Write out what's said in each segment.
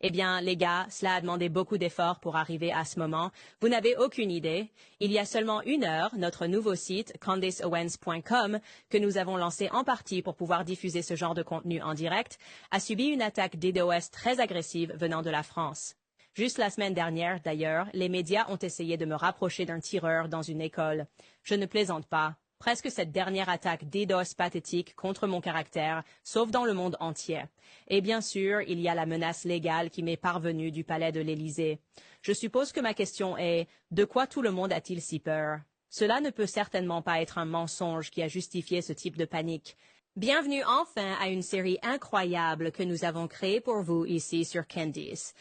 Eh bien, les gars, cela a demandé beaucoup d'efforts pour arriver à ce moment. Vous n'avez aucune idée. Il y a seulement 1 heure, notre nouveau site, CandiceOwens.com, que nous avons lancé en partie pour pouvoir diffuser ce genre de contenu en direct, a subi une attaque DDoS très agressive venant de la France. Juste la semaine dernière, d'ailleurs, les médias ont essayé de me rapprocher d'un tireur dans une école. Je ne plaisante pas. Presque cette dernière attaque DDoS pathétique contre mon caractère, sauf dans le monde entier. Et bien sûr, il y a la menace légale qui m'est parvenue du palais de l'Élysée. Je suppose que ma question est, de quoi tout le monde a-t-il si peur? Cela ne peut certainement pas être un mensonge qui a justifié ce type de panique. Bienvenue enfin à une série incroyable que nous avons créée pour vous ici sur Candice.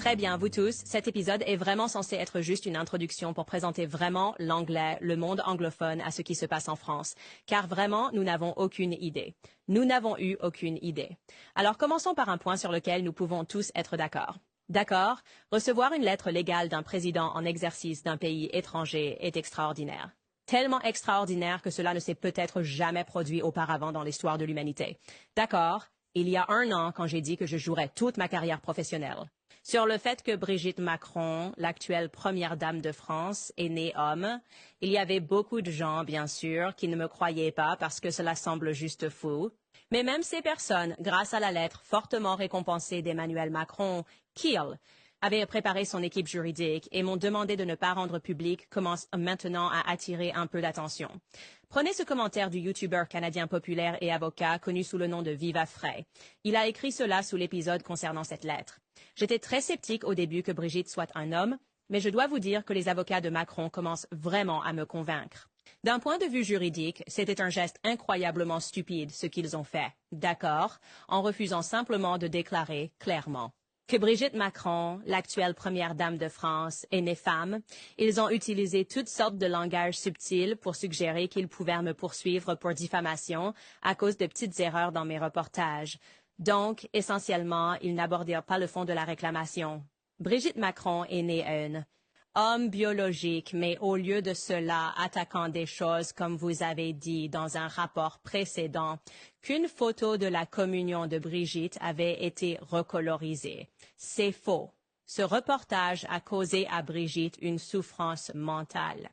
Très bien, vous tous, cet épisode est vraiment censé être juste une introduction pour présenter vraiment l'anglais, le monde anglophone à ce qui se passe en France. Car vraiment, nous n'avons aucune idée. Nous n'avons eu aucune idée. Alors commençons par un point sur lequel nous pouvons tous être d'accord. D'accord, recevoir une lettre légale d'un président en exercice d'un pays étranger est extraordinaire. Tellement extraordinaire que cela ne s'est peut-être jamais produit auparavant dans l'histoire de l'humanité. D'accord, il y a 1 an quand j'ai dit que je jouerais toute ma carrière professionnelle sur le fait que Brigitte Macron, l'actuelle première dame de France, est née homme, il y avait beaucoup de gens, bien sûr, qui ne me croyaient pas parce que cela semble juste fou. Mais même ces personnes, grâce à la lettre fortement récompensée d'Emmanuel Macron, Kiel, avait préparé son équipe juridique et m'ont demandé de ne pas rendre public commence maintenant à attirer un peu d'attention. Prenez ce commentaire du YouTuber canadien populaire et avocat connu sous le nom de Viva Frey. Il a écrit cela sous l'épisode concernant cette lettre. J'étais très sceptique au début que Brigitte soit un homme, mais je dois vous dire que les avocats de Macron commencent vraiment à me convaincre. D'un point de vue juridique, c'était un geste incroyablement stupide ce qu'ils ont fait, d'accord, en refusant simplement de déclarer clairement que Brigitte Macron, l'actuelle première dame de France, est née femme. Ils ont utilisé toutes sortes de langage subtil pour suggérer qu'ils pouvaient me poursuivre pour diffamation à cause de petites erreurs dans mes reportages. Donc, essentiellement, ils n'abordirent pas le fond de la réclamation. Brigitte Macron est née homme biologique, mais au lieu de cela, attaquant des choses comme vous avez dit dans un rapport précédent, qu'une photo de la communion de Brigitte avait été recolorisée. C'est faux. Ce reportage a causé à Brigitte une souffrance mentale.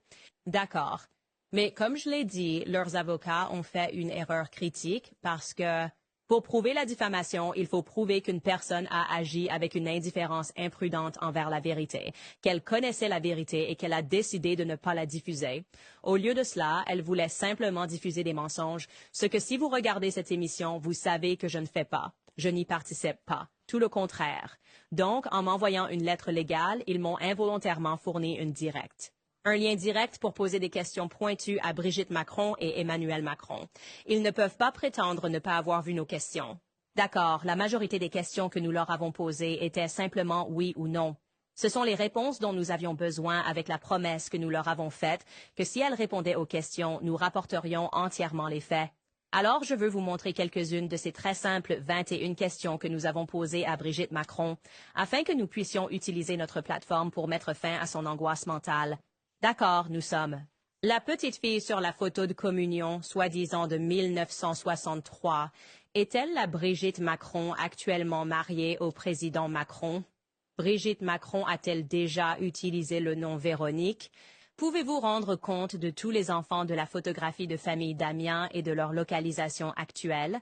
D'accord. Mais comme je l'ai dit, leurs avocats ont fait une erreur critique parce que pour prouver la diffamation, il faut prouver qu'une personne a agi avec une indifférence imprudente envers la vérité, qu'elle connaissait la vérité et qu'elle a décidé de ne pas la diffuser. Au lieu de cela, elle voulait simplement diffuser des mensonges, ce que si vous regardez cette émission, vous savez que je ne fais pas. Je n'y participe pas. Tout le contraire. Donc, en m'envoyant une lettre légale, ils m'ont involontairement fourni une directe. Un lien direct pour poser des questions pointues à Brigitte Macron et Emmanuel Macron. Ils ne peuvent pas prétendre ne pas avoir vu nos questions. D'accord, la majorité des questions que nous leur avons posées étaient simplement oui ou non. Ce sont les réponses dont nous avions besoin avec la promesse que nous leur avons faite, que si elles répondaient aux questions, nous rapporterions entièrement les faits. Alors, je veux vous montrer quelques-unes de ces très simples 21 questions que nous avons posées à Brigitte Macron, afin que nous puissions utiliser notre plateforme pour mettre fin à son angoisse mentale. D'accord, nous sommes. La petite fille sur la photo de communion, soi-disant de 1963, est-elle la Brigitte Macron actuellement mariée au président Macron? Brigitte Macron a-t-elle déjà utilisé le nom Véronique? Pouvez-vous rendre compte de tous les enfants de la photographie de famille Damien et de leur localisation actuelle?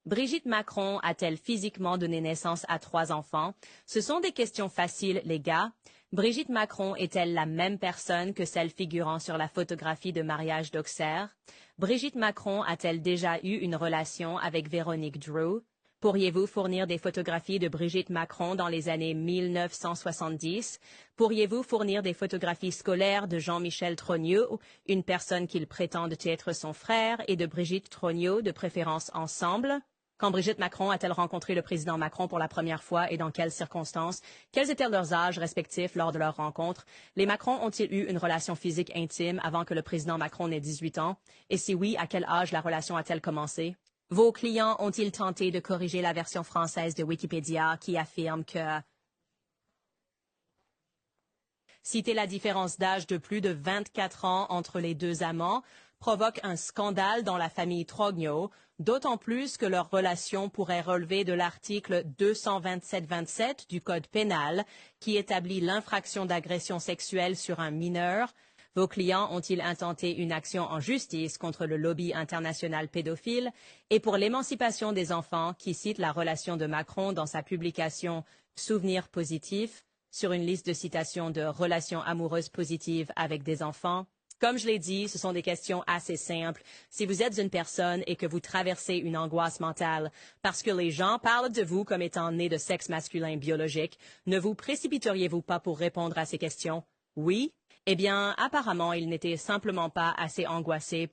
Brigitte Macron a-t-elle physiquement donné naissance à 3 enfants? Ce sont des questions faciles, les gars. Brigitte Macron est-elle la même personne que celle figurant sur la photographie de mariage d'Auxerre? Brigitte Macron a-t-elle déjà eu une relation avec Véronique Drew? Pourriez-vous fournir des photographies de Brigitte Macron dans les années 1970? Pourriez-vous fournir des photographies scolaires de Jean-Michel Trogneux, une personne qu'il prétend être son frère, et de Brigitte Trogneux, de préférence ensemble? Quand Brigitte Macron a-t-elle rencontré le président Macron pour la première fois et dans quelles circonstances? Quels étaient leurs âges respectifs lors de leur rencontre? Les Macron ont-ils eu une relation physique intime avant que le président Macron n'ait 18 ans? Et si oui, à quel âge la relation a-t-elle commencé? Vos clients ont-ils tenté de corriger la version française de Wikipédia qui affirme que citer la différence d'âge de plus de 24 ans entre les deux amants provoque un scandale dans la famille Trogno, d'autant plus que leur relation pourrait relever de l'article 227-27 du Code pénal qui établit l'infraction d'agression sexuelle sur un mineur. Vos clients ont-ils intenté une action en justice contre le lobby international pédophile et pour l'émancipation des enfants qui cite la relation de Macron dans sa publication Souvenirs positifs sur une liste de citations de relations amoureuses positives avec des enfants? Comme je l'ai dit, ce sont des questions assez simples. Si vous êtes une personne et que vous traversez une angoisse mentale parce que les gens parlent de vous comme étant né de sexe masculin biologique, ne vous précipiteriez-vous pas pour répondre à ces questions? Oui? Eh bien, apparemment, ils n'étaient simplement pas assez angoissés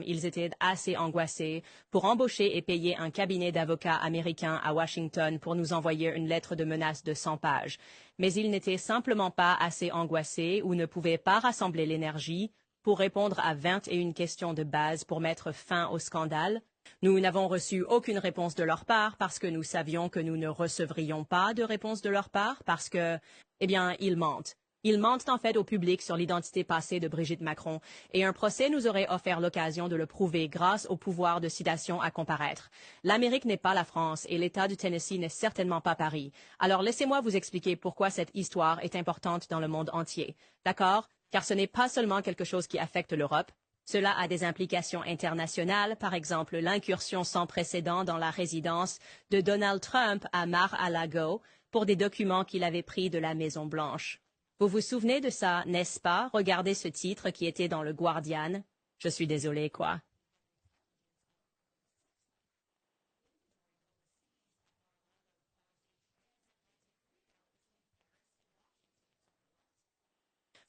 ils étaient assez angoissés pour embaucher et payer un cabinet d'avocats américains à Washington pour nous envoyer une lettre de menace de 100 pages. Mais ils n'étaient simplement pas assez angoissés ou ne pouvaient pas rassembler l'énergie pour répondre à 21 questions de base pour mettre fin au scandale. Nous n'avons reçu aucune réponse de leur part parce que nous savions que nous ne recevrions pas de réponse de leur part parce que, eh bien, ils mentent. Ils mentent en fait au public sur l'identité passée de Brigitte Macron et un procès nous aurait offert l'occasion de le prouver grâce au pouvoir de citation à comparaître. L'Amérique n'est pas la France et l'État du Tennessee n'est certainement pas Paris. Alors laissez-moi vous expliquer pourquoi cette histoire est importante dans le monde entier. D'accord? Car ce n'est pas seulement quelque chose qui affecte l'Europe. Cela a des implications internationales, par exemple l'incursion sans précédent dans la résidence de Donald Trump à Mar-a-Lago pour des documents qu'il avait pris de la Maison-Blanche. Vous vous souvenez de ça, n'est-ce pas? Regardez ce titre qui était dans le Guardian. Je suis désolée, quoi.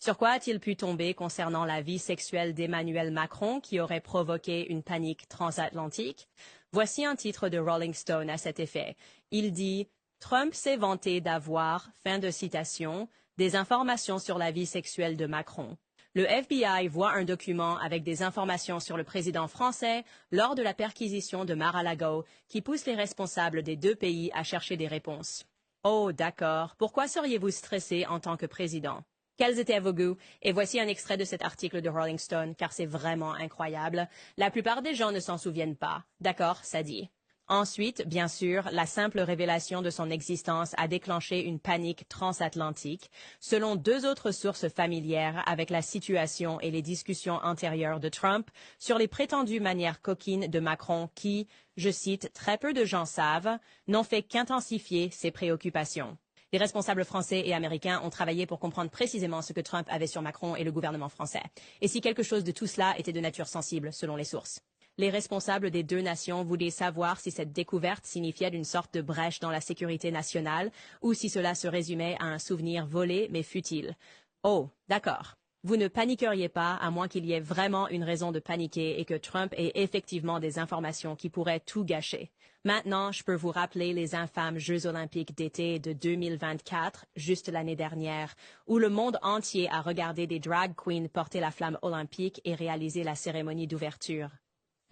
Sur quoi a-t-il pu tomber concernant la vie sexuelle d'Emmanuel Macron qui aurait provoqué une panique transatlantique? Voici un titre de Rolling Stone à cet effet. Il dit « Trump s'est vanté d'avoir, fin de citation, des informations sur la vie sexuelle de Macron. Le FBI voit un document avec des informations sur le président français lors de la perquisition de Mar-a-Lago qui pousse les responsables des deux pays à chercher des réponses. Oh, d'accord. Pourquoi seriez-vous stressé en tant que président? Quels étaient vos goûts? Et voici un extrait de cet article de Rolling Stone, car c'est vraiment incroyable. La plupart des gens ne s'en souviennent pas. D'accord, ça dit. Ensuite, bien sûr, la simple révélation de son existence a déclenché une panique transatlantique, selon deux autres sources familières avec la situation et les discussions antérieures de Trump sur les prétendues manières coquines de Macron qui, je cite, très peu de gens savent, n'ont fait qu'intensifier ses préoccupations. Les responsables français et américains ont travaillé pour comprendre précisément ce que Trump avait sur Macron et le gouvernement français, et si quelque chose de tout cela était de nature sensible, selon les sources. Les responsables des deux nations voulaient savoir si cette découverte signifiait d'une sorte de brèche dans la sécurité nationale ou si cela se résumait à un souvenir volé mais futile. Oh, d'accord. Vous ne paniqueriez pas à moins qu'il y ait vraiment une raison de paniquer et que Trump ait effectivement des informations qui pourraient tout gâcher. Maintenant, je peux vous rappeler les infâmes Jeux olympiques d'été de 2024, juste l'année dernière, où le monde entier a regardé des drag queens porter la flamme olympique et réaliser la cérémonie d'ouverture.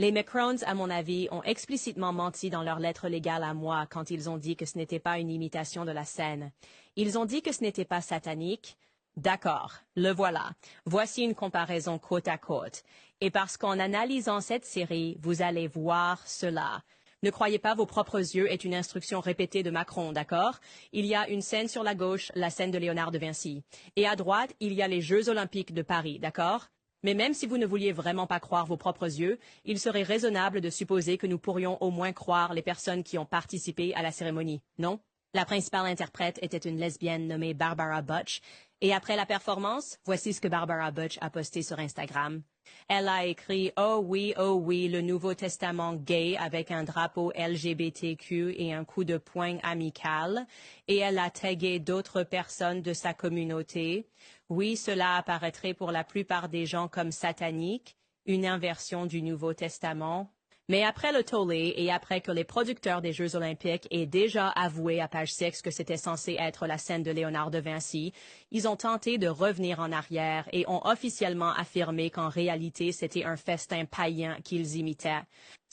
Les Macrons, à mon avis, ont explicitement menti dans leur lettre légale à moi quand ils ont dit que ce n'était pas une imitation de la scène. Ils ont dit que ce n'était pas satanique. D'accord, le voilà. Voici une comparaison côte à côte. Et parce qu'en analysant cette série, vous allez voir cela. Ne croyez pas vos propres yeux est une instruction répétée de Macron, d'accord? Il y a une scène sur la gauche, la scène de Léonard de Vinci. Et à droite, il y a les Jeux olympiques de Paris, d'accord? Mais même si vous ne vouliez vraiment pas croire vos propres yeux, il serait raisonnable de supposer que nous pourrions au moins croire les personnes qui ont participé à la cérémonie, non? La principale interprète était une lesbienne nommée Barbara Butch, et après la performance, voici ce que Barbara Butch a posté sur Instagram. Elle a écrit « oh oui, le Nouveau Testament gay avec un drapeau LGBTQ et un coup de poing amical » et elle a tagué d'autres personnes de sa communauté. Oui, cela apparaîtrait pour la plupart des gens comme satanique, une inversion du Nouveau Testament. Mais après le tollé et après que les producteurs des Jeux olympiques aient déjà avoué à Page Six que c'était censé être la scène de Léonard de Vinci, ils ont tenté de revenir en arrière et ont officiellement affirmé qu'en réalité c'était un festin païen qu'ils imitaient.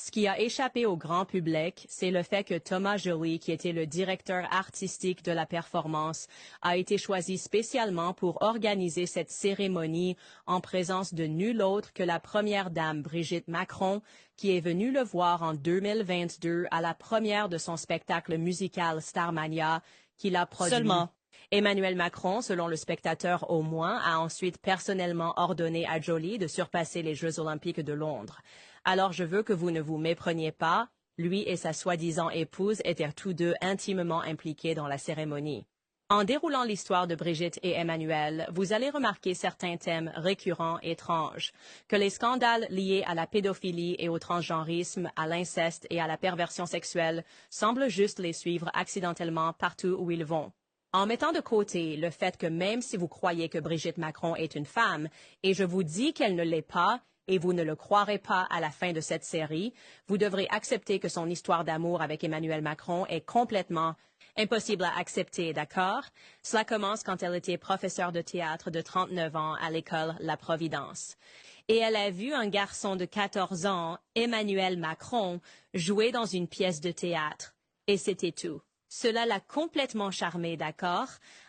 Ce qui a échappé au grand public, c'est le fait que Thomas Joly, qui était le directeur artistique de la performance, a été choisi spécialement pour organiser cette cérémonie en présence de nul autre que la première dame Brigitte Macron, qui est venue le voir en 2022 à la première de son spectacle musical Starmania, qu'il a produit. Seulement. Emmanuel Macron, selon le Spectateur au moins, a ensuite personnellement ordonné à Joly de surpasser les Jeux olympiques de Londres. Alors je veux que vous ne vous mépreniez pas, lui et sa soi-disant épouse étaient tous deux intimement impliqués dans la cérémonie. En déroulant l'histoire de Brigitte et Emmanuel, vous allez remarquer certains thèmes récurrents et étranges, que les scandales liés à la pédophilie et au transgenrisme, à l'inceste et à la perversion sexuelle semblent juste les suivre accidentellement partout où ils vont. En mettant de côté le fait que même si vous croyez que Brigitte Macron est une femme, et je vous dis qu'elle ne l'est pas, et vous ne le croirez pas à la fin de cette série, vous devrez accepter que son histoire d'amour avec Emmanuel Macron est complètement impossible à accepter, d'accord? Cela commence quand elle était professeure de théâtre de 39 ans à l'école La Providence. Et elle a vu un garçon de 14 ans, Emmanuel Macron, jouer dans une pièce de théâtre. Et c'était tout. Cela l'a complètement charmée, d'accord?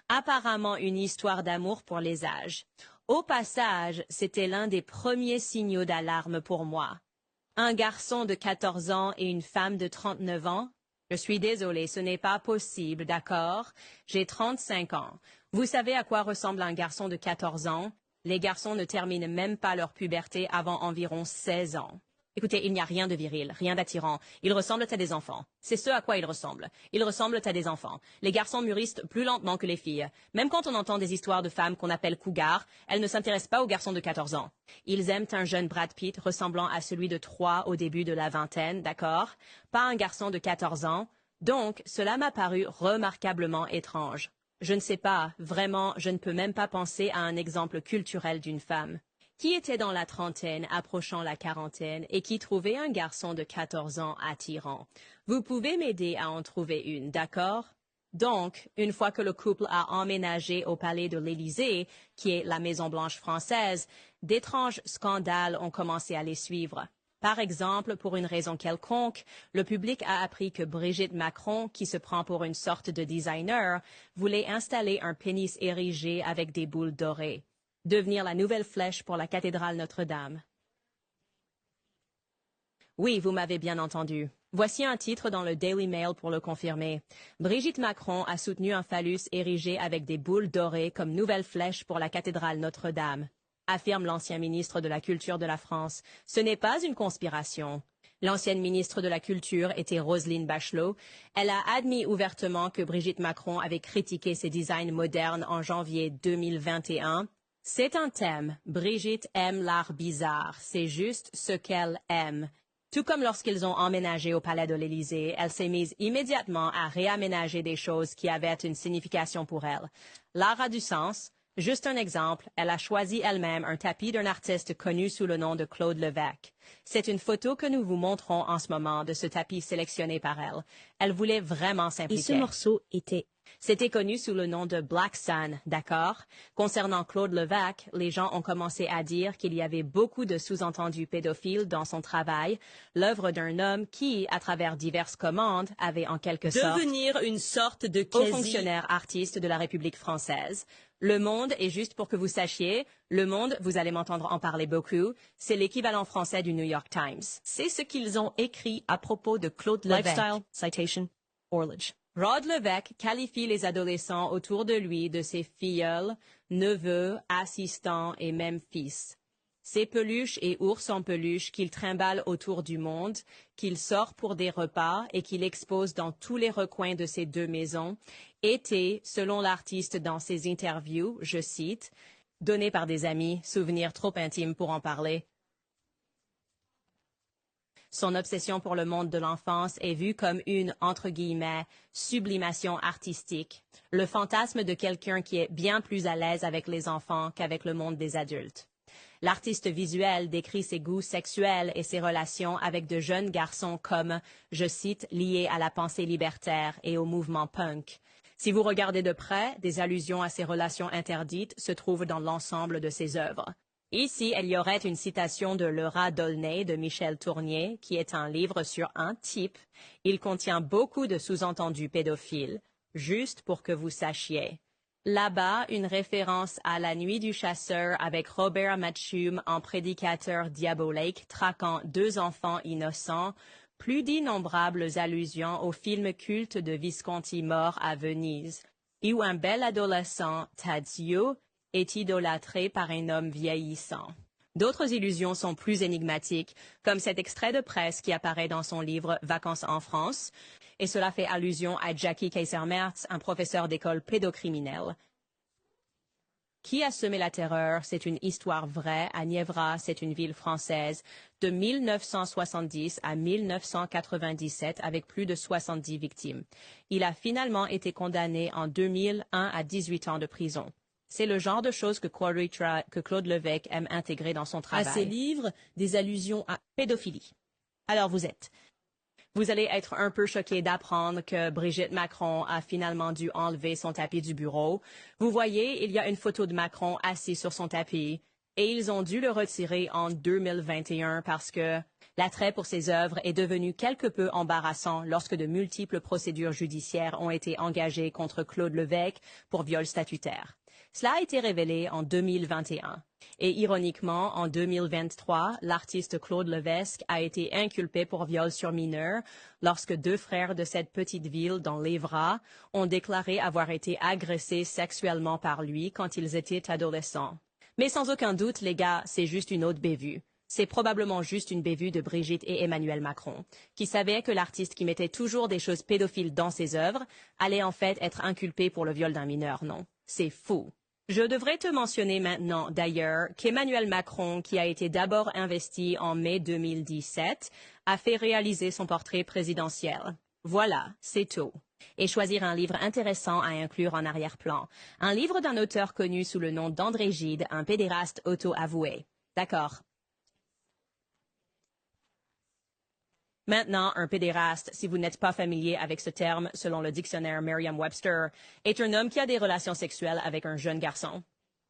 Apparemment une histoire d'amour pour les âges. Au passage, c'était l'un des premiers signaux d'alarme pour moi. Un garçon de 14 ans et une femme de 39 ans? Je suis désolée, ce n'est pas possible, d'accord? J'ai 35 ans. Vous savez à quoi ressemble un garçon de 14 ans? Les garçons ne terminent même pas leur puberté avant environ 16 ans. Écoutez, il n'y a rien de viril, rien d'attirant. Ils ressemblent à des enfants. C'est ce à quoi ils ressemblent. Ils ressemblent à des enfants. Les garçons mûrissent plus lentement que les filles. Même quand on entend des histoires de femmes qu'on appelle cougars, elles ne s'intéressent pas aux garçons de 14 ans. Ils aiment un jeune Brad Pitt ressemblant à celui de 3 au début de la vingtaine, d'accord? Pas un garçon de 14 ans. Donc, cela m'a paru remarquablement étrange. Je ne sais pas, vraiment, je ne peux même pas penser à un exemple culturel d'une femme. Qui était dans la trentaine, approchant la quarantaine, et qui trouvait un garçon de 14 ans attirant. Vous pouvez m'aider à en trouver une, d'accord? Donc, une fois que le couple a emménagé au palais de l'Élysée, qui est la Maison-Blanche française, d'étranges scandales ont commencé à les suivre. Par exemple, pour une raison quelconque, le public a appris que Brigitte Macron, qui se prend pour une sorte de designer, voulait installer un pénis érigé avec des boules dorées. Devenir la nouvelle flèche pour la cathédrale Notre-Dame. Oui, vous m'avez bien entendu. Voici un titre dans le Daily Mail pour le confirmer. Brigitte Macron a soutenu un phallus érigé avec des boules dorées comme nouvelle flèche pour la cathédrale Notre-Dame, affirme l'ancien ministre de la Culture de la France. Ce n'est pas une conspiration. L'ancienne ministre de la Culture était Roselyne Bachelot. Elle a admis ouvertement que Brigitte Macron avait critiqué ses designs modernes en janvier 2021. C'est un thème. Brigitte aime l'art bizarre. C'est juste ce qu'elle aime. Tout comme lorsqu'ils ont emménagé au palais de l'Élysée, elle s'est mise immédiatement à réaménager des choses qui avaient une signification pour elle. L'art a du sens. Juste un exemple, elle a choisi elle-même un tapis d'un artiste connu sous le nom de Claude Levesque. C'est une photo que nous vous montrons en ce moment de ce tapis sélectionné par elle. Elle voulait vraiment s'impliquer. Et ce morceau était... C'était connu sous le nom de Black Sun, d'accord? Concernant Claude Levesque, les gens ont commencé à dire qu'il y avait beaucoup de sous-entendus pédophiles dans son travail, l'œuvre d'un homme qui, à travers diverses commandes, avait en quelque sorte... devenir une sorte de haut fonctionnaire artiste de la République française. Le Monde, et juste pour que vous sachiez, Le Monde, vous allez m'entendre en parler beaucoup, c'est l'équivalent français du New York Times. C'est ce qu'ils ont écrit à propos de Claude Levesque. Lifestyle, citation, Orledge. Rod Levesque qualifie les adolescents autour de lui de ses filleuls, neveux, assistants et même fils. Ces peluches et ours en peluche qu'il trimballe autour du monde, qu'il sort pour des repas et qu'il expose dans tous les recoins de ses deux maisons, étaient, selon l'artiste dans ses interviews, je cite, « donnés par des amis, souvenirs trop intimes pour en parler ». Son obsession pour le monde de l'enfance est vue comme une, entre guillemets, sublimation artistique, le fantasme de quelqu'un qui est bien plus à l'aise avec les enfants qu'avec le monde des adultes. L'artiste visuel décrit ses goûts sexuels et ses relations avec de jeunes garçons comme, je cite, liés à la pensée libertaire et au mouvement punk. Si vous regardez de près, des allusions à ces relations interdites se trouvent dans l'ensemble de ses œuvres. Ici, il y aurait une citation de Le rat d'Aulnay de Michel Tournier, qui est un livre sur un type. Il contient beaucoup de sous-entendus pédophiles, juste pour que vous sachiez. Là-bas, une référence à La Nuit du chasseur avec Robert Matchum en prédicateur diabolique traquant 2 enfants innocents, plus d'innombrables allusions au film culte de Visconti mort à Venise, où un bel adolescent, Tadzio, est idolâtré par un homme vieillissant. D'autres illusions sont plus énigmatiques, comme cet extrait de presse qui apparaît dans son livre Vacances en France, et cela fait allusion à Jackie Kaiser-Merz, un professeur d'école pédocriminelle. Qui a semé la terreur? C'est une histoire vraie. À Nièvra, c'est une ville française, de 1970 à 1997, avec plus de 70 victimes. Il a finalement été condamné en 2001 à 18 ans de prison. C'est le genre de choses que Claude Levesque aime intégrer dans son travail. À ses livres, des allusions à pédophilie. Alors Vous allez être un peu choqué d'apprendre que Brigitte Macron a finalement dû enlever son tapis du bureau. Vous voyez, il y a une photo de Macron assis sur son tapis et ils ont dû le retirer en 2021 parce que l'attrait pour ses œuvres est devenu quelque peu embarrassant lorsque de multiples procédures judiciaires ont été engagées contre Claude Levesque pour viol statutaire. Cela a été révélé en 2021. Et ironiquement, en 2023, l'artiste Claude Levesque a été inculpé pour viol sur mineur lorsque 2 frères de cette petite ville dans l'Évra ont déclaré avoir été agressés sexuellement par lui quand ils étaient adolescents. Mais sans aucun doute, les gars, c'est juste une autre bévue. C'est probablement juste une bévue de Brigitte et Emmanuel Macron, qui savaient que l'artiste qui mettait toujours des choses pédophiles dans ses œuvres allait en fait être inculpé pour le viol d'un mineur, non? C'est fou. Je devrais te mentionner maintenant, d'ailleurs, qu'Emmanuel Macron, qui a été d'abord investi en mai 2017, a fait réaliser son portrait présidentiel. Voilà, c'est tout. Et choisir un livre intéressant à inclure en arrière-plan. Un livre d'un auteur connu sous le nom d'André Gide, un pédéraste auto-avoué. D'accord. Maintenant, un pédéraste, si vous n'êtes pas familier avec ce terme, selon le dictionnaire Merriam-Webster, est un homme qui a des relations sexuelles avec un jeune garçon.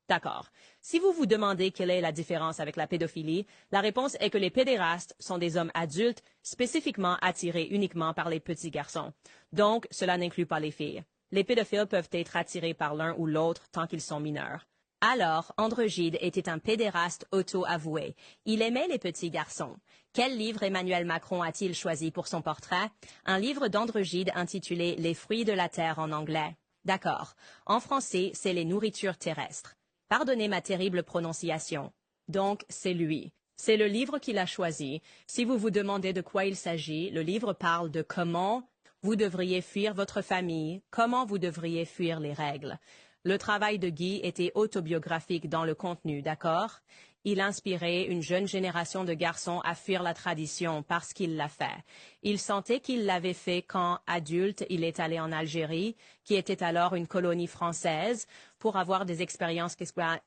D'accord. Si vous vous demandez quelle est la différence avec la pédophilie, la réponse est que les pédérastes sont des hommes adultes spécifiquement attirés uniquement par les petits garçons. Donc, cela n'inclut pas les filles. Les pédophiles peuvent être attirés par l'un ou l'autre tant qu'ils sont mineurs. Alors, André Gide était un pédéraste auto-avoué. Il aimait les petits garçons. Quel livre Emmanuel Macron a-t-il choisi pour son portrait? Un livre d'André Gide intitulé « Les fruits de la terre » en anglais. D'accord. En français, c'est « Les nourritures terrestres ». Pardonnez ma terrible prononciation. Donc, c'est lui. C'est le livre qu'il a choisi. Si vous vous demandez de quoi il s'agit, le livre parle de comment vous devriez fuir votre famille, comment vous devriez fuir les règles. Le travail de Guy était autobiographique dans le contenu, d'accord? Il inspirait une jeune génération de garçons à fuir la tradition parce qu'il l'a fait. Il sentait qu'il l'avait fait quand, adulte, il est allé en Algérie, qui était alors une colonie française, pour avoir des expériences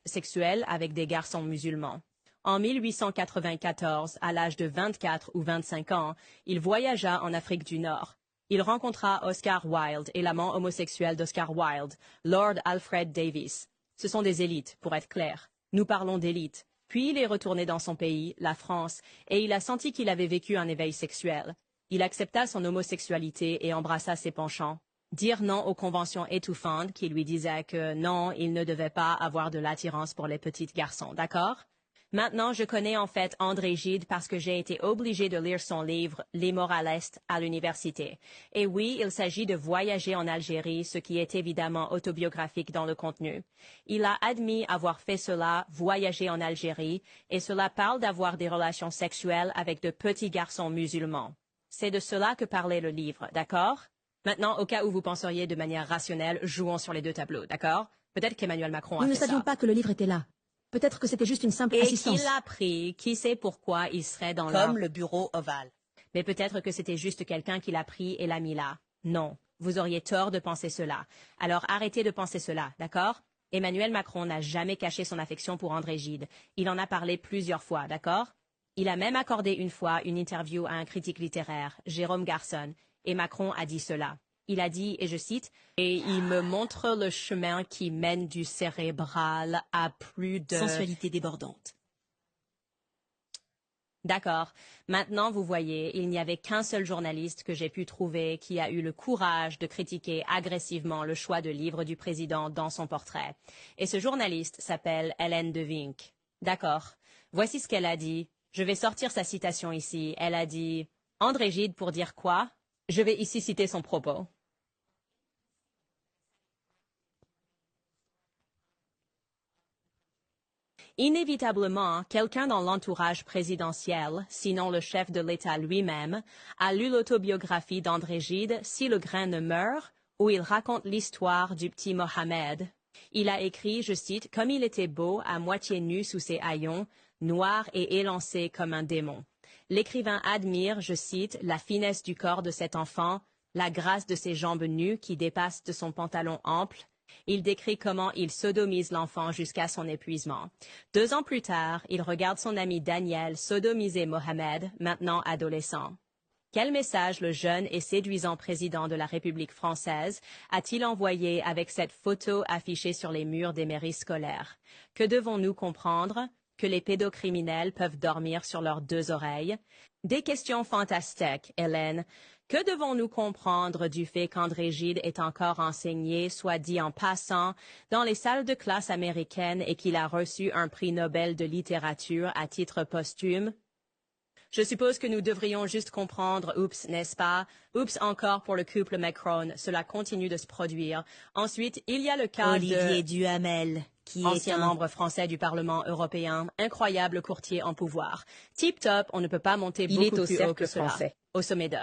sexuelles avec des garçons musulmans. En 1894, à l'âge de 24 ou 25 ans, il voyagea en Afrique du Nord. Il rencontra Oscar Wilde et l'amant homosexuel d'Oscar Wilde, Lord Alfred Davis. Ce sont des élites, pour être clair. Nous parlons d'élites. Puis il est retourné dans son pays, la France, et il a senti qu'il avait vécu un éveil sexuel. Il accepta son homosexualité et embrassa ses penchants. Dire non aux conventions étouffantes qui lui disaient que non, il ne devait pas avoir de l'attirance pour les petits garçons, d'accord? Maintenant, je connais en fait André Gide parce que j'ai été obligée de lire son livre « Les moralistes » à l'université. Et oui, il s'agit de voyager en Algérie, ce qui est évidemment autobiographique dans le contenu. Il a admis avoir fait cela, voyager en Algérie, et cela parle d'avoir des relations sexuelles avec de petits garçons musulmans. C'est de cela que parlait le livre, d'accord? Maintenant, au cas où vous penseriez de manière rationnelle, jouons sur les 2 tableaux, d'accord? Peut-être qu'Emmanuel Macron a fait ça. Nous ne savions pas que le livre était là. Peut-être que c'était juste une simple Et assistance. qui l'a pris, qui sait pourquoi il serait dans Comme le bureau ovale. Mais peut-être que c'était juste quelqu'un qui l'a pris et l'a mis là. Non, vous auriez tort de penser cela. Alors arrêtez de penser cela, d'accord? Emmanuel Macron n'a jamais caché son affection pour André Gide. Il en a parlé plusieurs fois, d'accord? Il a même accordé une fois une interview à un critique littéraire, Jérôme Garçon, et Macron a dit cela. Il a dit, et je cite, « Et il me montre le chemin qui mène du cérébral à plus de... sensualité débordante. » D'accord. Maintenant, vous voyez, il n'y avait qu'un seul journaliste que j'ai pu trouver qui a eu le courage de critiquer agressivement le choix de livre du président dans son portrait. Et ce journaliste s'appelle Hélène de Vink. D'accord. Voici ce qu'elle a dit. Je vais sortir sa citation ici. Elle a dit « André Gide pour dire quoi ?» Je vais ici citer son propos. Inévitablement, quelqu'un dans l'entourage présidentiel, sinon le chef de l'État lui-même, a lu l'autobiographie d'André Gide, Si le grain ne meurt, où il raconte l'histoire du petit Mohamed. Il a écrit, je cite, « Comme il était beau, à moitié nu sous ses haillons, noir et élancé comme un démon. » L'écrivain admire, je cite, « la finesse du corps de cet enfant, la grâce de ses jambes nues qui dépassent de son pantalon ample. » Il décrit comment il sodomise l'enfant jusqu'à son épuisement. 2 ans plus tard, il regarde son ami Daniel sodomiser Mohamed, maintenant adolescent. Quel message le jeune et séduisant président de la République française a-t-il envoyé avec cette photo affichée sur les murs des mairies scolaires? Que devons-nous comprendre? Que les pédocriminels peuvent dormir sur leurs 2 oreilles? Des questions fantastiques, Hélène. Que devons-nous comprendre du fait qu'André Gide est encore enseigné, soit dit en passant, dans les salles de classe américaines et qu'il a reçu un prix Nobel de littérature à titre posthume? Je suppose que nous devrions juste comprendre, oups, n'est-ce pas? Oups encore pour le couple Macron, cela continue de se produire. Ensuite, il y a le cas Olivier Duhamel, qui ancien est un membre français du Parlement européen, incroyable courtier en pouvoir. Tip top, on ne peut pas monter beaucoup plus haut que cela. Au sommet de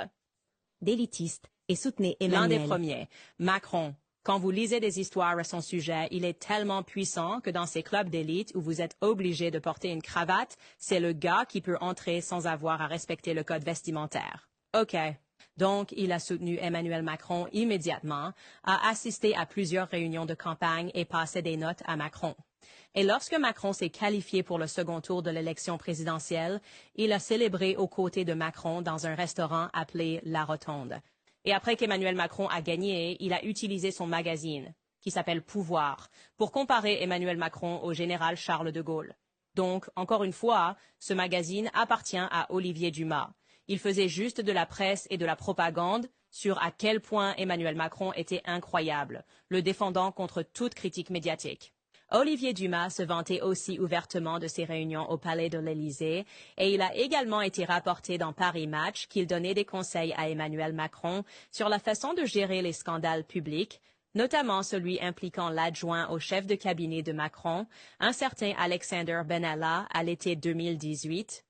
d'élitiste et soutenez l'un Emmanuel. des premiers, Macron. Quand vous lisez des histoires à son sujet, il est tellement puissant que dans ces clubs d'élite où vous êtes obligé de porter une cravate, c'est le gars qui peut entrer sans avoir à respecter le code vestimentaire. OK. Donc, il a soutenu Emmanuel Macron immédiatement, a assisté à plusieurs réunions de campagne et passé des notes à Macron. Et lorsque Macron s'est qualifié pour le second tour de l'élection présidentielle, il a célébré aux côtés de Macron dans un restaurant appelé La Rotonde. Et après qu'Emmanuel Macron a gagné, il a utilisé son magazine, qui s'appelle Pouvoir, pour comparer Emmanuel Macron au général Charles de Gaulle. Donc, encore une fois, ce magazine appartient à Olivier Dumas. Il faisait juste de la presse et de la propagande sur à quel point Emmanuel Macron était incroyable, le défendant contre toute critique médiatique. Olivier Dumas se vantait aussi ouvertement de ses réunions au Palais de l'Élysée et il a également été rapporté dans Paris Match qu'il donnait des conseils à Emmanuel Macron sur la façon de gérer les scandales publics, notamment celui impliquant l'adjoint au chef de cabinet de Macron, un certain Alexander Benalla, à l'été 2018.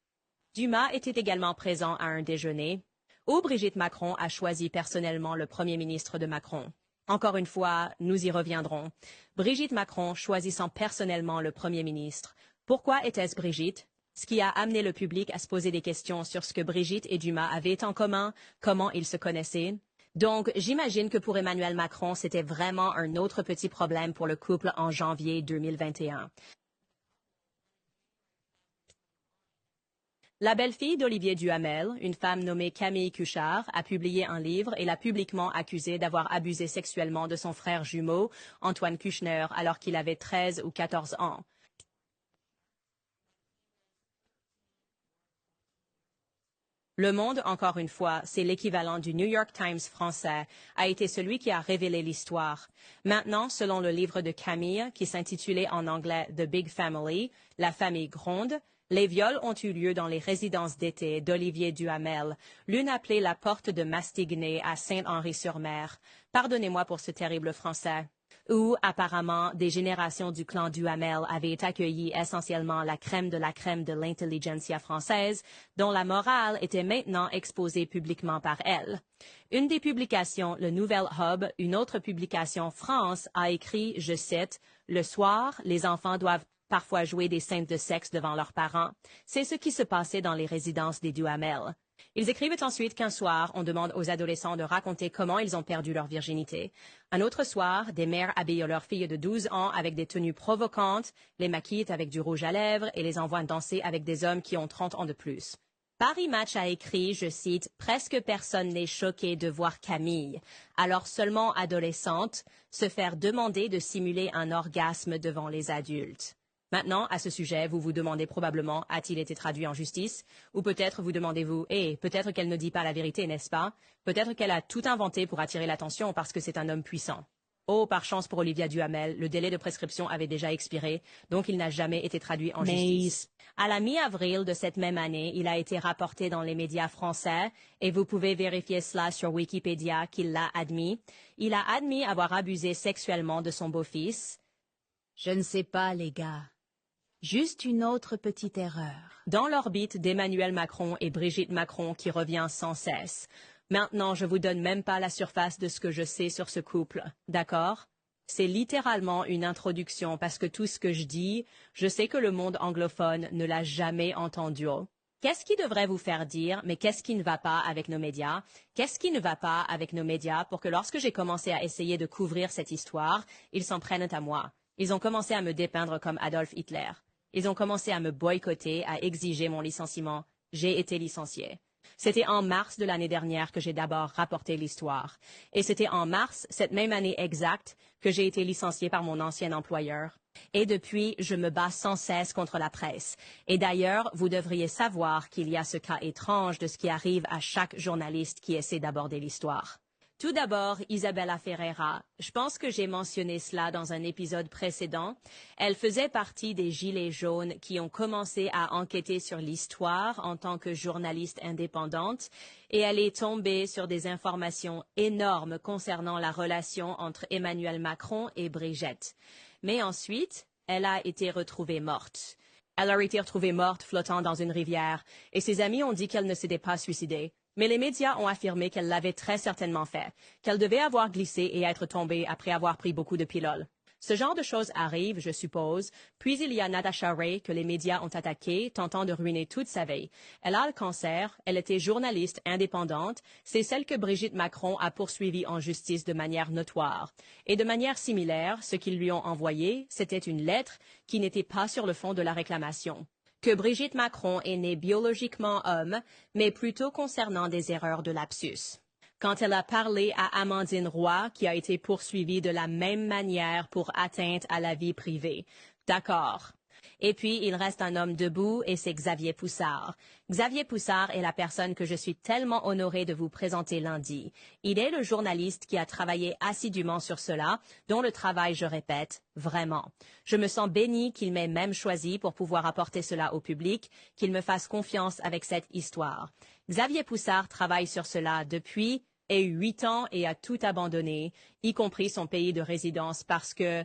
Dumas était également présent à un déjeuner où Brigitte Macron a choisi personnellement le Premier ministre de Macron. Encore une fois, nous y reviendrons. Brigitte Macron choisissant personnellement le Premier ministre. Pourquoi était-ce Brigitte? Ce qui a amené le public à se poser des questions sur ce que Brigitte et Dumas avaient en commun, comment ils se connaissaient. Donc, j'imagine que pour Emmanuel Macron, c'était vraiment un autre petit problème pour le couple en janvier 2021. La belle-fille d'Olivier Duhamel, une femme nommée Camille Cuchard, a publié un livre et l'a publiquement accusé d'avoir abusé sexuellement de son frère jumeau, Antoine Kushner, alors qu'il avait 13 ou 14 ans. Le Monde, encore une fois, c'est l'équivalent du New York Times français, a été celui qui a révélé l'histoire. Maintenant, selon le livre de Camille, qui s'intitulait en anglais The Big Family, La famille gronde, les viols ont eu lieu dans les résidences d'été d'Olivier Duhamel, l'une appelée la Porte de Mastigné à Saint-Henri-sur-Mer. Pardonnez-moi pour ce terrible français. Où, apparemment, des générations du clan Duhamel avaient accueilli essentiellement la crème de l'intelligentsia française, dont la morale était maintenant exposée publiquement par elle. Une des publications, le Nouvel Hub, une autre publication France, a écrit, je cite, « Le soir, les enfants doivent parfois jouer des scènes de sexe devant leurs parents. C'est ce qui se passait dans les résidences des Duhamel. » Ils écrivent ensuite qu'un soir, on demande aux adolescents de raconter comment ils ont perdu leur virginité. Un autre soir, des mères habillent leurs filles de 12 ans avec des tenues provocantes, les maquillent avec du rouge à lèvres et les envoient danser avec des hommes qui ont 30 ans de plus. Paris Match a écrit, je cite, « Presque personne n'est choqué de voir Camille, alors seulement adolescente, se faire demander de simuler un orgasme devant les adultes. » Maintenant, à ce sujet, vous vous demandez probablement, a-t-il été traduit en justice? Ou peut-être vous demandez-vous, peut-être qu'elle ne dit pas la vérité, n'est-ce pas? Peut-être qu'elle a tout inventé pour attirer l'attention parce que c'est un homme puissant. Oh, par chance pour Olivia Duhamel, le délai de prescription avait déjà expiré, donc il n'a jamais été traduit en justice. À la mi-avril de cette même année, il a été rapporté dans les médias français, et vous pouvez vérifier cela sur Wikipédia qu'il l'a admis. Il a admis avoir abusé sexuellement de son beau-fils. Je ne sais pas, les gars. Juste une autre petite erreur. Dans l'orbite d'Emmanuel Macron et Brigitte Macron qui revient sans cesse. Maintenant, je vous donne même pas la surface de ce que je sais sur ce couple, d'accord? C'est littéralement une introduction parce que tout ce que je dis, je sais que le monde anglophone ne l'a jamais entendu. Qu'est-ce qui devrait vous faire dire, mais qu'est-ce qui ne va pas avec nos médias? Qu'est-ce qui ne va pas avec nos médias pour que lorsque j'ai commencé à essayer de couvrir cette histoire, ils s'en prennent à moi? Ils ont commencé à me dépeindre comme Adolf Hitler. Ils ont commencé à me boycotter, à exiger mon licenciement. J'ai été licencié. C'était en mars de l'année dernière que j'ai d'abord rapporté l'histoire. Et c'était en mars, cette même année exacte, que j'ai été licencié par mon ancien employeur. Et depuis, je me bats sans cesse contre la presse. Et d'ailleurs, vous devriez savoir qu'il y a ce cas étrange de ce qui arrive à chaque journaliste qui essaie d'aborder l'histoire. Tout d'abord, Isabella Ferreira. Je pense que j'ai mentionné cela dans un épisode précédent. Elle faisait partie des Gilets jaunes qui ont commencé à enquêter sur l'histoire en tant que journaliste indépendante et elle est tombée sur des informations énormes concernant la relation entre Emmanuel Macron et Brigitte. Mais ensuite, elle a été retrouvée morte. Elle a été retrouvée morte flottant dans une rivière et ses amis ont dit qu'elle ne s'était pas suicidée. Mais les médias ont affirmé qu'elle l'avait très certainement fait, qu'elle devait avoir glissé et être tombée après avoir pris beaucoup de pilules. Ce genre de choses arrive, je suppose, puis il y a Natasha Ray que les médias ont attaqué, tentant de ruiner toute sa vie. Elle a le cancer, elle était journaliste indépendante, c'est celle que Brigitte Macron a poursuivie en justice de manière notoire. Et de manière similaire, ce qu'ils lui ont envoyé, c'était une lettre qui n'était pas sur le fond de la réclamation. Que Brigitte Macron est née biologiquement homme, mais plutôt concernant des erreurs de lapsus. Quand elle a parlé à Amandine Roy, qui a été poursuivie de la même manière pour atteinte à la vie privée. D'accord. Et puis, il reste un homme debout et c'est Xavier Poussard. Xavier Poussard est la personne que je suis tellement honorée de vous présenter lundi. Il est le journaliste qui a travaillé assidûment sur cela, dont le travail, je répète, vraiment. Je me sens bénie qu'il m'ait même choisi pour pouvoir apporter cela au public, qu'il me fasse confiance avec cette histoire. Xavier Poussard travaille sur cela depuis 8 ans et a tout abandonné, y compris son pays de résidence parce que,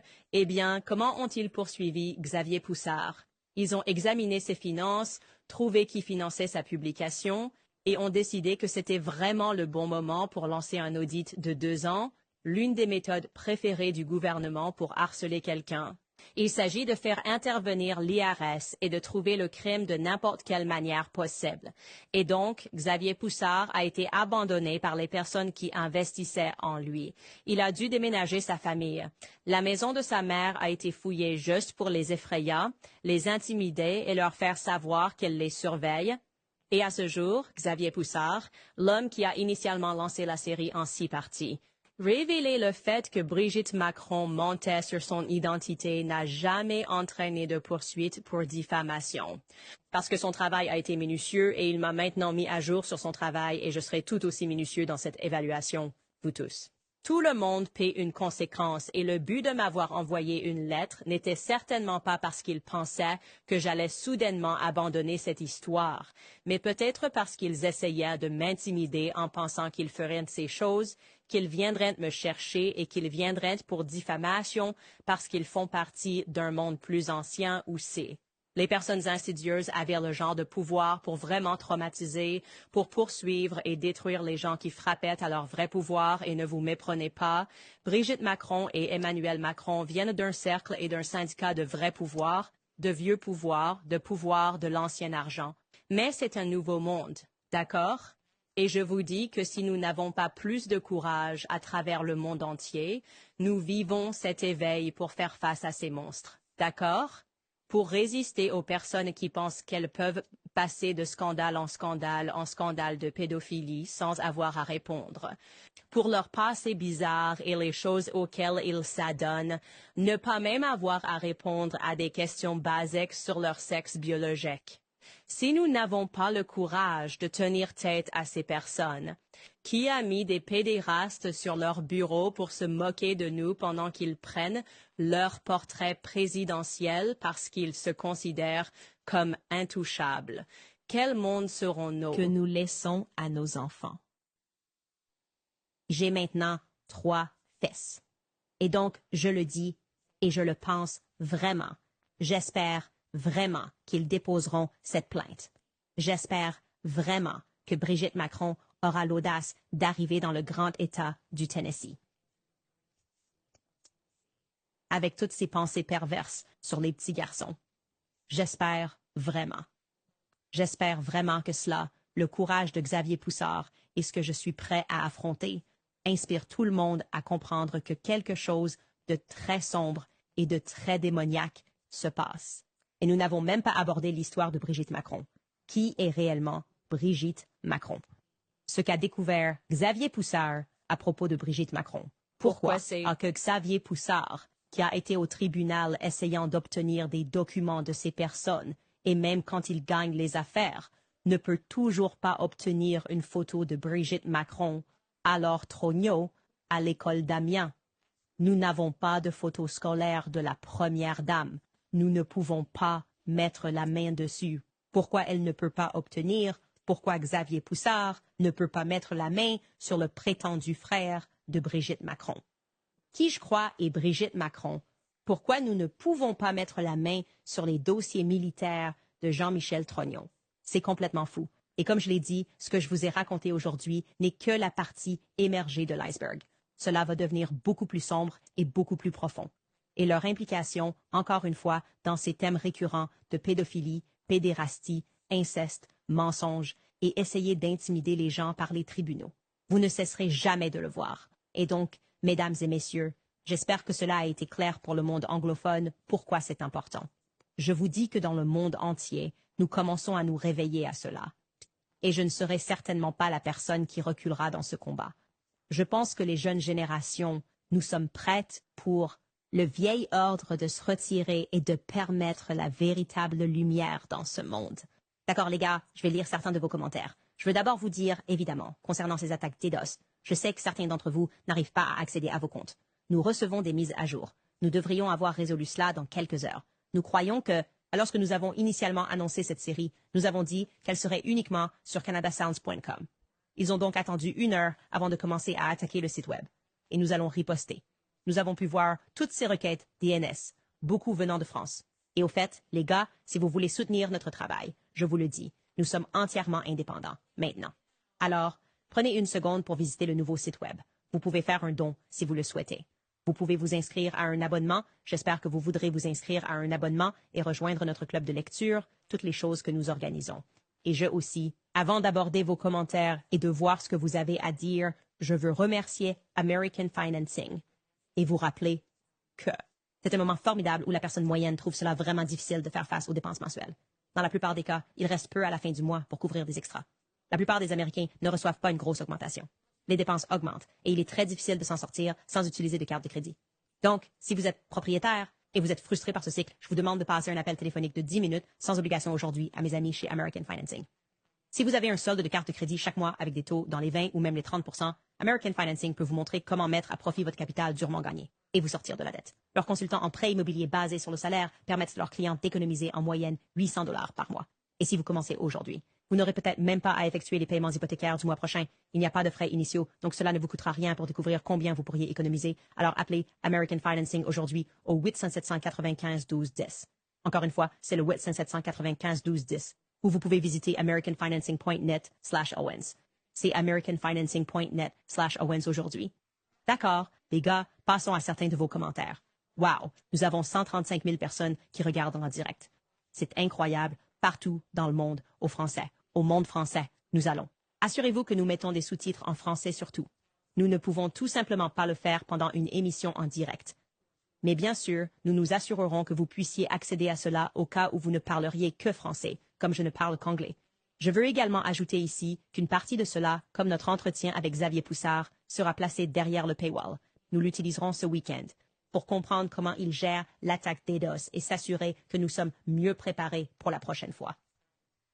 comment ont-ils poursuivi Xavier Poussard? Ils ont examiné ses finances, trouvé qui finançait sa publication et ont décidé que c'était vraiment le bon moment pour lancer un audit de 2 ans, l'une des méthodes préférées du gouvernement pour harceler quelqu'un. Il s'agit de faire intervenir l'IRS et de trouver le crime de n'importe quelle manière possible. Et donc, Xavier Poussard a été abandonné par les personnes qui investissaient en lui. Il a dû déménager sa famille. La maison de sa mère a été fouillée juste pour les effrayer, les intimider et leur faire savoir qu'elle les surveille. Et à ce jour, Xavier Poussard, l'homme qui a initialement lancé la série en 6 parties, révéler le fait que Brigitte Macron mentait sur son identité n'a jamais entraîné de poursuite pour diffamation. Parce que son travail a été minutieux et il m'a maintenant mis à jour sur son travail et je serai tout aussi minutieux dans cette évaluation, vous tous. Tout le monde paie une conséquence et le but de m'avoir envoyé une lettre n'était certainement pas parce qu'ils pensaient que j'allais soudainement abandonner cette histoire, mais peut-être parce qu'ils essayaient de m'intimider en pensant qu'ils feraient ces choses, qu'ils viendraient me chercher et qu'ils viendraient pour diffamation parce qu'ils font partie d'un monde plus ancien où c'est. Les personnes insidieuses avaient le genre de pouvoir pour vraiment traumatiser, pour poursuivre et détruire les gens qui frappaient à leur vrai pouvoir et ne vous méprenez pas. Brigitte Macron et Emmanuel Macron viennent d'un cercle et d'un syndicat de vrai pouvoir, de vieux pouvoir, de l'ancien argent. Mais c'est un nouveau monde, d'accord? Et je vous dis que si nous n'avons pas plus de courage à travers le monde entier, nous vivons cet éveil pour faire face à ces monstres, d'accord? pour résister aux personnes qui pensent qu'elles peuvent passer de scandale en scandale de pédophilie sans avoir à répondre. Pour leur passé bizarre et les choses auxquelles ils s'adonnent, ne pas même avoir à répondre à des questions basiques sur leur sexe biologique. Si nous n'avons pas le courage de tenir tête à ces personnes, qui a mis des pédérastes sur leur bureau pour se moquer de nous pendant qu'ils prennent leur portrait présidentiel parce qu'ils se considèrent comme intouchables? Quel monde serons-nous que nous laissons à nos enfants? J'ai maintenant 3 fesses. Et donc, je le dis et je le pense vraiment. J'espère vraiment qu'ils déposeront cette plainte. J'espère vraiment que Brigitte Macron aura l'audace d'arriver dans le grand État du Tennessee. Avec toutes ces pensées perverses sur les petits garçons. J'espère vraiment. J'espère vraiment que cela, le courage de Xavier Poussard et ce que je suis prêt à affronter, inspire tout le monde à comprendre que quelque chose de très sombre et de très démoniaque se passe. Et nous n'avons même pas abordé l'histoire de Brigitte Macron. Qui est réellement Brigitte Macron? Ce qu'a découvert Xavier Poussard à propos de Brigitte Macron. Pourquoi que Xavier Poussard, qui a été au tribunal essayant d'obtenir des documents de ces personnes, et même quand il gagne les affaires, ne peut toujours pas obtenir une photo de Brigitte Macron, alors Trogneau, à l'école d'Amiens. Nous n'avons pas de photo scolaire de la première dame. Nous ne pouvons pas mettre la main dessus. Pourquoi elle ne peut pas obtenir? Pourquoi Xavier Poussard ne peut pas mettre la main sur le prétendu frère de Brigitte Macron? Qui je crois est Brigitte Macron? Pourquoi nous ne pouvons pas mettre la main sur les dossiers militaires de Jean-Michel Trognon? C'est complètement fou. Et comme je l'ai dit, ce que je vous ai raconté aujourd'hui n'est que la partie émergée de l'iceberg. Cela va devenir beaucoup plus sombre et beaucoup plus profond. Et leur implication, encore une fois, dans ces thèmes récurrents de pédophilie, pédérastie, inceste, mensonge et essayer d'intimider les gens par les tribunaux. Vous ne cesserez jamais de le voir. Et donc, mesdames et messieurs, j'espère que cela a été clair pour le monde anglophone pourquoi c'est important. Je vous dis que dans le monde entier, nous commençons à nous réveiller à cela. Et je ne serai certainement pas la personne qui reculera dans ce combat. Je pense que les jeunes générations, nous sommes prêtes pour le vieil ordre de se retirer et de permettre la véritable lumière dans ce monde. D'accord, les gars, je vais lire certains de vos commentaires. Je veux d'abord vous dire, évidemment, concernant ces attaques DDoS, je sais que certains d'entre vous n'arrivent pas à accéder à vos comptes. Nous recevons des mises à jour. Nous devrions avoir résolu cela dans quelques heures. Nous croyons que, lorsque nous avons initialement annoncé cette série, nous avons dit qu'elle serait uniquement sur canadasounds.com. Ils ont donc attendu 1 heure avant de commencer à attaquer le site web. Et nous allons riposter. Nous avons pu voir toutes ces requêtes DNS, beaucoup venant de France. Et au fait, les gars, si vous voulez soutenir notre travail, je vous le dis, nous sommes entièrement indépendants, maintenant. Alors, prenez 1 seconde pour visiter le nouveau site web. Vous pouvez faire un don si vous le souhaitez. Vous pouvez vous inscrire à un abonnement. J'espère que vous voudrez vous inscrire à un abonnement et rejoindre notre club de lecture, toutes les choses que nous organisons. Et je aussi, avant d'aborder vos commentaires et de voir ce que vous avez à dire, je veux remercier American Financing et vous rappeler que c'est un moment formidable où la personne moyenne trouve cela vraiment difficile de faire face aux dépenses mensuelles. Dans la plupart des cas, il reste peu à la fin du mois pour couvrir des extras. La plupart des Américains ne reçoivent pas une grosse augmentation. Les dépenses augmentent et il est très difficile de s'en sortir sans utiliser de carte de crédit. Donc, si vous êtes propriétaire et vous êtes frustré par ce cycle, je vous demande de passer un appel téléphonique de 10 minutes sans obligation aujourd'hui à mes amis chez American Financing. Si vous avez un solde de carte de crédit chaque mois avec des taux dans les 20 ou même les 30%, American Financing peut vous montrer comment mettre à profit votre capital durement gagné et vous sortir de la dette. Leurs consultants en prêt immobilier basés sur le salaire permettent à leurs clients d'économiser en moyenne $800 par mois. Et si vous commencez aujourd'hui, vous n'aurez peut-être même pas à effectuer les paiements hypothécaires du mois prochain. Il n'y a pas de frais initiaux, donc cela ne vous coûtera rien pour découvrir combien vous pourriez économiser. Alors appelez American Financing aujourd'hui au 800-795-1210. Encore une fois, c'est le 800-795-1210. Ou vous pouvez visiter americanfinancing.net/Owens. C'est americanfinancing.net/Owens aujourd'hui. D'accord, les gars, passons à certains de vos commentaires. Wow, nous avons 135 000 personnes qui regardent en direct. C'est incroyable, partout dans le monde, au français, au monde français, nous allons. Assurez-vous que nous mettons des sous-titres en français surtout. Nous ne pouvons tout simplement pas le faire pendant une émission en direct. Mais bien sûr, nous nous assurerons que vous puissiez accéder à cela au cas où vous ne parleriez que français, comme je ne parle qu'anglais. Je veux également ajouter ici qu'une partie de cela, comme notre entretien avec Xavier Poussard, sera placée derrière le paywall. Nous l'utiliserons ce week-end pour comprendre comment il gère l'attaque DDoS et s'assurer que nous sommes mieux préparés pour la prochaine fois.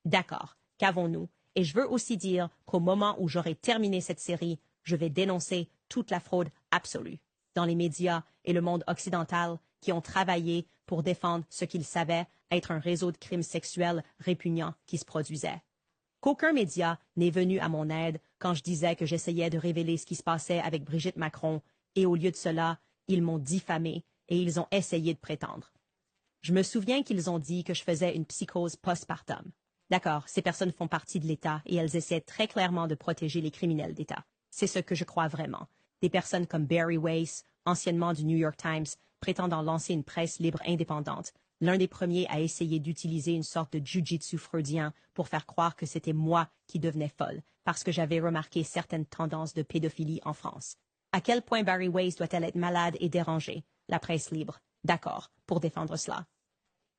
D'accord, qu'avons-nous? Et je veux aussi dire qu'au moment où j'aurai terminé cette série, je vais dénoncer toute la fraude absolue dans les médias et le monde occidental qui ont travaillé pour défendre ce qu'ils savaient être un réseau de crimes sexuels répugnants qui se produisait. Qu'aucun média n'est venu à mon aide quand je disais que j'essayais de révéler ce qui se passait avec Brigitte Macron, et au lieu de cela, ils m'ont diffamé et ils ont essayé de prétendre. Je me souviens qu'ils ont dit que je faisais une psychose postpartum. D'accord, ces personnes font partie de l'État et elles essaient très clairement de protéger les criminels d'État. C'est ce que je crois vraiment. Des personnes comme Barry Weiss, anciennement du New York Times, prétendant lancer une presse libre indépendante, l'un des premiers à essayer d'utiliser une sorte de jiu-jitsu freudien pour faire croire que c'était moi qui devenais folle, parce que j'avais remarqué certaines tendances de pédophilie en France. À quel point Barry Weiss doit-elle être malade et dérangée? La presse libre. D'accord, pour défendre cela.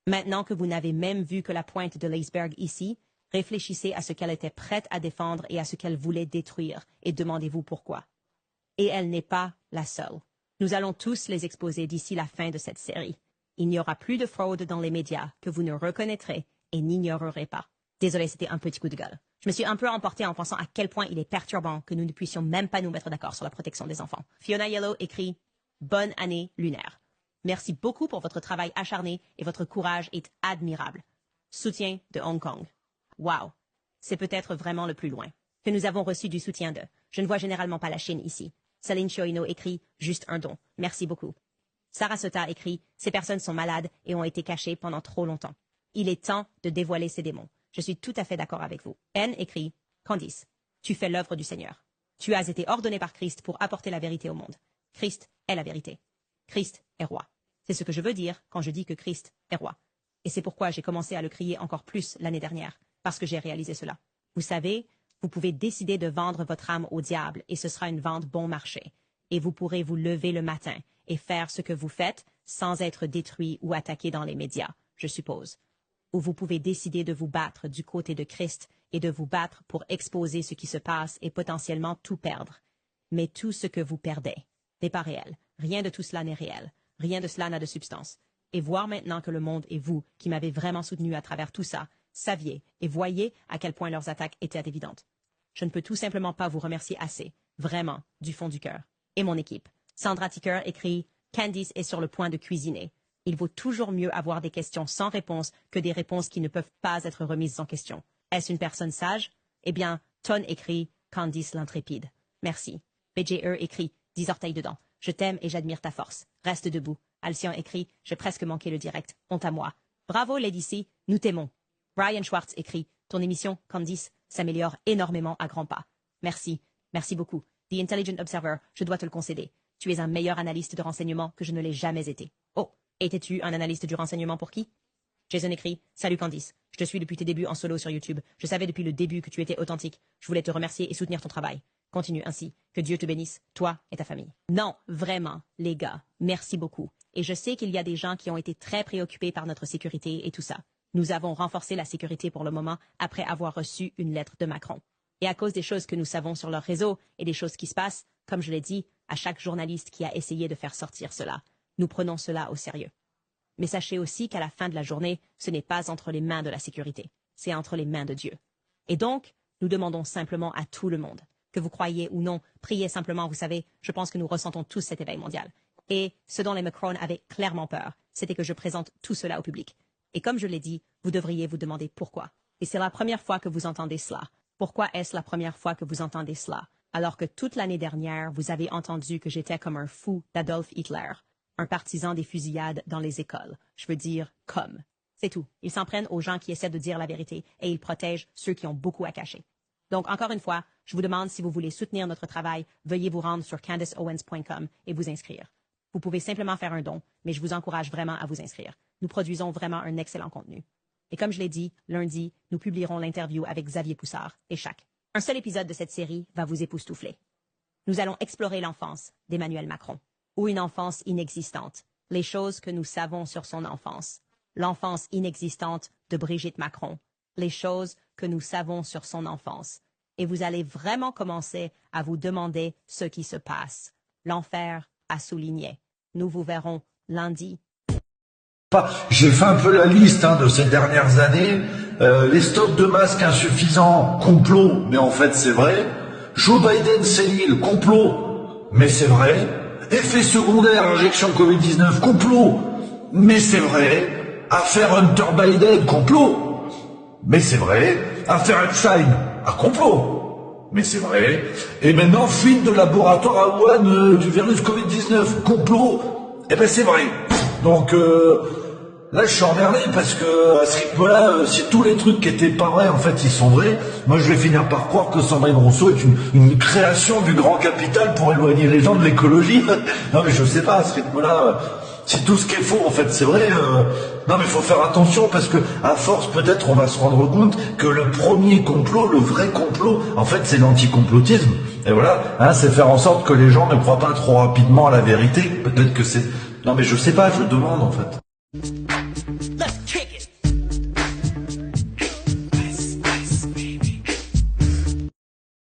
Maintenant que vous n'avez même vu que la pointe de l'iceberg ici, réfléchissez à ce qu'elle était prête à défendre et à ce qu'elle voulait détruire, et demandez-vous pourquoi. Et elle n'est pas la seule. Nous allons tous les exposer d'ici la fin de cette série. Il n'y aura plus de fraude dans les médias que vous ne reconnaîtrez et n'ignorerez pas. Désolé, c'était un petit coup de gueule. Je me suis un peu emportée en pensant à quel point il est perturbant que nous ne puissions même pas nous mettre d'accord sur la protection des enfants. Fiona Yellow écrit « Bonne année lunaire ». Merci beaucoup pour votre travail acharné et votre courage est admirable. Soutien de Hong Kong. Wow, c'est peut-être vraiment le plus loin que nous avons reçu du soutien de. Je ne vois généralement pas la Chine ici. Céline Chioino écrit « Juste un don. Merci beaucoup ». Sarah Sota écrit « Ces personnes sont malades et ont été cachées pendant trop longtemps. Il est temps de dévoiler ces démons. Je suis tout à fait d'accord avec vous. » N écrit « Candice, tu fais l'œuvre du Seigneur. Tu as été ordonné par Christ pour apporter la vérité au monde. Christ est la vérité. Christ est roi. C'est ce que je veux dire quand je dis que Christ est roi. Et c'est pourquoi j'ai commencé à le crier encore plus l'année dernière, parce que j'ai réalisé cela. Vous savez, vous pouvez décider de vendre votre âme au diable et ce sera une vente bon marché. Et vous pourrez vous lever le matin et faire ce que vous faites sans être détruit ou attaqué dans les médias, je suppose. Ou vous pouvez décider de vous battre du côté de Christ et de vous battre pour exposer ce qui se passe et potentiellement tout perdre. Mais tout ce que vous perdez n'est pas réel. Rien de tout cela n'est réel. Rien de cela n'a de substance. Et voir maintenant que le monde et vous, qui m'avez vraiment soutenu à travers tout ça, saviez et voyez à quel point leurs attaques étaient évidentes. Je ne peux tout simplement pas vous remercier assez, vraiment, du fond du cœur. Et mon équipe. Sandra Ticker écrit « Candice est sur le point de cuisiner. Il vaut toujours mieux avoir des questions sans réponse que des réponses qui ne peuvent pas être remises en question. Est-ce une personne sage? Eh bien, Ton écrit « Candice l'intrépide. Merci. » BJE écrit « 10 orteils dedans. Je t'aime et j'admire ta force. Reste debout. » Alcyon écrit « J'ai presque manqué le direct. Honte à moi. » Bravo, Lady C. Nous t'aimons. Brian Schwartz écrit « Ton émission, Candice, s'améliore énormément à grands pas. Merci. Merci beaucoup. The Intelligent Observer, je dois te le concéder. Tu es un meilleur analyste de renseignement que je ne l'ai jamais été. Oh, étais-tu un analyste du renseignement pour qui? Jason écrit « Salut Candice. Je te suis depuis tes débuts en solo sur YouTube. Je savais depuis le début que tu étais authentique. Je voulais te remercier et soutenir ton travail. Continue ainsi. Que Dieu te bénisse, toi et ta famille. » Non, vraiment, les gars, merci beaucoup. Et je sais qu'il y a des gens qui ont été très préoccupés par notre sécurité et tout ça. Nous avons renforcé la sécurité pour le moment après avoir reçu une lettre de Macron. Et à cause des choses que nous savons sur leur réseau et des choses qui se passent, comme je l'ai dit, à chaque journaliste qui a essayé de faire sortir cela, nous prenons cela au sérieux. Mais sachez aussi qu'à la fin de la journée, ce n'est pas entre les mains de la sécurité, c'est entre les mains de Dieu. Et donc, nous demandons simplement à tout le monde, que vous croyez ou non, priez simplement, vous savez, je pense que nous ressentons tous cet éveil mondial. Et ce dont les Macron avaient clairement peur, c'était que je présente tout cela au public. Et comme je l'ai dit, vous devriez vous demander pourquoi. Et c'est la première fois que vous entendez cela. Pourquoi est-ce la première fois que vous entendez cela, alors que toute l'année dernière, vous avez entendu que j'étais comme un fou d'Adolf Hitler, un partisan des fusillades dans les écoles. Je veux dire, comme. C'est tout. Ils s'en prennent aux gens qui essaient de dire la vérité et ils protègent ceux qui ont beaucoup à cacher. Donc, encore une fois, je vous demande si vous voulez soutenir notre travail, veuillez vous rendre sur CandiceOwens.com et vous inscrire. Vous pouvez simplement faire un don, mais je vous encourage vraiment à vous inscrire. Nous produisons vraiment un excellent contenu. Et comme je l'ai dit, lundi, nous publierons l'interview avec Xavier Poussard et Chac. Un seul épisode de cette série va vous époustoufler. Nous allons explorer l'enfance d'Emmanuel Macron, ou une enfance inexistante, Les choses que nous savons sur son enfance. L'enfance inexistante de Brigitte Macron. Les choses que nous savons sur son enfance. Et vous allez vraiment commencer à vous demander ce qui se passe. L'enfer a souligné. Nous vous verrons lundi. J'ai fait un peu la liste de ces dernières années. Les stocks de masques insuffisants, complot, mais en fait c'est vrai. Joe Biden sénile, complot, mais c'est vrai. Effet secondaire, injection Covid-19, complot, mais c'est vrai. Affaire Hunter Biden, complot, mais c'est vrai. Affaire Epstein, un complot, mais c'est vrai. Et maintenant, fuite de laboratoire à Wuhan du virus Covid-19, complot, eh ben c'est vrai. Donc là, je suis emmerdé parce que à ce rythme-là, si tous les trucs qui étaient pas vrais, en fait, ils sont vrais, moi, je vais finir par croire que Sandrine Rousseau est une création du grand capital pour éloigner les gens de l'écologie. Non, mais je sais pas, à ce rythme-là, si tout ce qui est faux, en fait, c'est vrai, non, mais il faut faire attention parce que, à force, peut-être, on va se rendre compte que le premier complot, le vrai complot, en fait, c'est l'anticomplotisme. Et voilà, c'est faire en sorte que les gens ne croient pas trop rapidement à la vérité. Peut-être que c'est... Non, mais je sais pas, je demande, en fait.